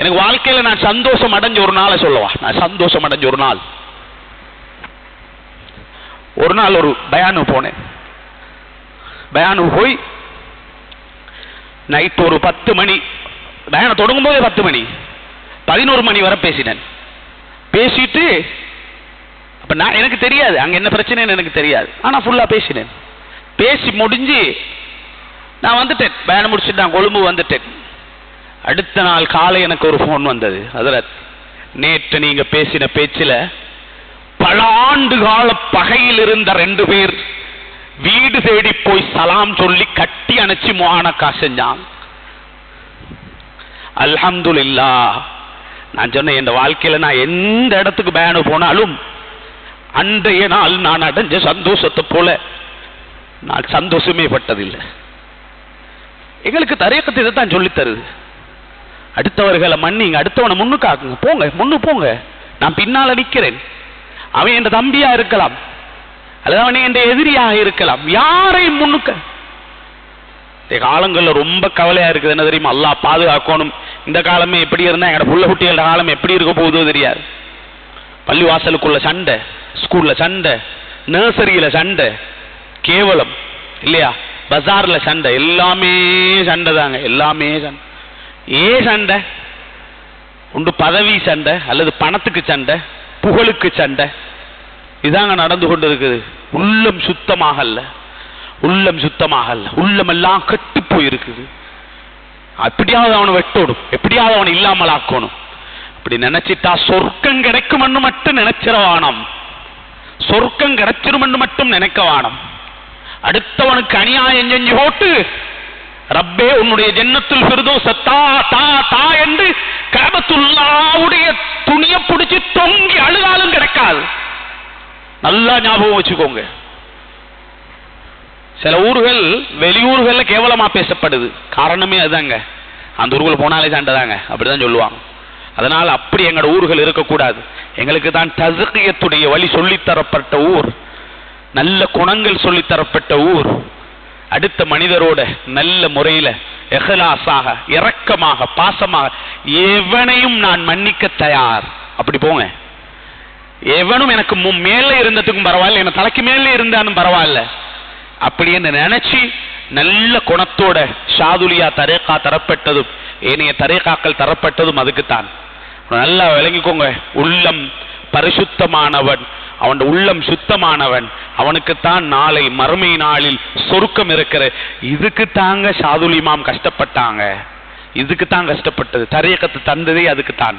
எனக்கு வாழ்க்கையில் நான் சந்தோஷம் அடைஞ்ச ஒரு நாளை சொல்லவா? நான் சந்தோஷம் அடைஞ்ச ஒரு நாள் ஒரு பயானு போனேன். பயானு போய் நைட் ஒரு 10 மணி, பயான தொடங்கும் போதே 10 மணி 11 மணி வரை பேசினேன். பேசிட்டு அப்ப நான் எனக்கு தெரியாது அங்க என்ன பிரச்சனைன்னு எனக்கு தெரியாது. ஆனா ஃபுல்லா பேசினேன். பேசி முடிஞ்சு நான் வந்துட்டேன். பயானம் முடிச்சுட்டு நான் கொழும்பு வந்துட்டேன். அடுத்த நாள் காலை எனக்கு ஒரு போன் வந்தது. ஹஜ்ரத், நேற்று நீங்க பேசின பேச்சில பல ஆண்டு கால பகையில் இருந்த 2 பேர் வீடு தேடி போய் சலாம் சொல்லி கட்டி அணைச்சி முஆனக்கா செஞ்சான். அல்ஹம்துலில்லாஹ். நான் சொன்னேன், என் வாழ்க்கையில நான் எந்த இடத்துக்கு பயானு போனாலும் அன்றைய நாள் நான் அடைஞ்ச சந்தோஷத்தை போல நான் சந்தோஷமே பட்டதில்லை. எங்களுக்கு தரீக்கத் இதை தான் சொல்லி தருது. அடுத்தவர்களை மன்னிங்க, அடுத்தவனை முன்னுக்காக்குங்க, போங்க முன்னு போங்க, நான் பின்னால நிற்கிறேன். அவன் என் தம்பியா இருக்கலாம் அல்லது அவன் என் எதிரியாக இருக்கலாம், யாரையும் முன்னுக்க. காலங்கள்ல ரொம்ப கவலையா இருக்குது. என்ன தெரியுமா? அல்லாஹ் பாதுகாக்கணும். இந்த காலமே எப்படி இருந்தா எங்கட புள்ள குட்டிகளோட காலம் எப்படி இருக்க போகுதோ தெரியாது. பள்ளிவாசலுக்குள்ள சண்டை, ஸ்கூல்ல சண்டை, நர்சரியில சண்டை, கேவலம் இல்லையா, பஜார்ல சண்டை, எல்லாமே சண்டை தாங்க, எல்லாமே சண்டை. ஏன் சண்டை? உண்டு பதவி சண்டை அல்லது பணத்துக்கு சண்டை, புகழுக்கு சண்டை, இதாங்க நடந்து கொண்டு இருக்குது. உள்ளம் சுத்தமாகல்ல, உள்ளம் சுத்தமாகல்ல, உள்ளம் எல்லாம் கெட்டு போயிருக்குது. எப்படியாவது அவனை வெட்டோடும், எப்படியாவது அவனை இல்லாமல் ஆக்கணும். அப்படி நினைச்சிட்டா சொர்க்கம் கிடைக்கும் மட்டும் நினைச்சிடவானம், சொர்க்கம் கிடைச்சிரும் மட்டும் நினைக்க வானம். அடுத்தவனுக்கு அநியாயம் செஞ்சு போட்டு ரப்பே உன்னுடைய ஜன்னத்துல் ஃபிர்தௌஸ் தா தா தா என்று கஅபத்துல்லாஹ்வுடைய துணியை பிடிச்சி தொங்கி அழுதாலும் கிடைக்காது. நல்லா ஞாபகம் வச்சுக்கோங்க. சில ஊர்கள் வெளியூர்கள்ல கேவலமா பேசப்படுது. காரணமே அதுதாங்க, அந்த ஊர்கள் போனாலே சண்டை தாங்க, அப்படிதான் சொல்லுவாங்க. அதனால அப்படி எங்களோட ஊர்கள் இருக்கக்கூடாது. எங்களுக்கு தான் தஸ்கியத்துடைய வழி சொல்லித்தரப்பட்ட ஊர், நல்ல குணங்கள் சொல்லித்தரப்பட்ட ஊர். அடுத்த மனிதரோட நல்ல முறையில இஹ்லாஸாக, இரக்கமாக, பாசமாக, எவனையும் நான் மன்னிக்க தயார். அப்படி போங்க. எவனும் எனக்கு மேலே இருந்ததுக்கும் பரவாயில்ல, என்ன தலைக்கு மேலே இருந்தாலும் பரவாயில்ல, அப்படி என்று நினைச்சு நல்ல குணத்தோட ஷாதுலியா தரீகா தரப்பட்டதும் ஏனைய தரீகாக்கள் தரப்பட்டதும் அதுக்குத்தான். நல்லா விளங்கிக்கோங்க. உள்ளம் பரிசுத்தமானவன், அவன் உள்ளம் சுத்தமானவன், அவனுக்குத்தான் நாளை மறுமை நாளில் சொர்க்கம் இருக்கிற. இதுக்கு தாங்க ஷாதுல் இமாம் கஷ்டப்பட்டாங்க, இதுக்கு தான் கஷ்டப்பட்டது. தரீகத்து தந்ததே அதுக்குத்தான்.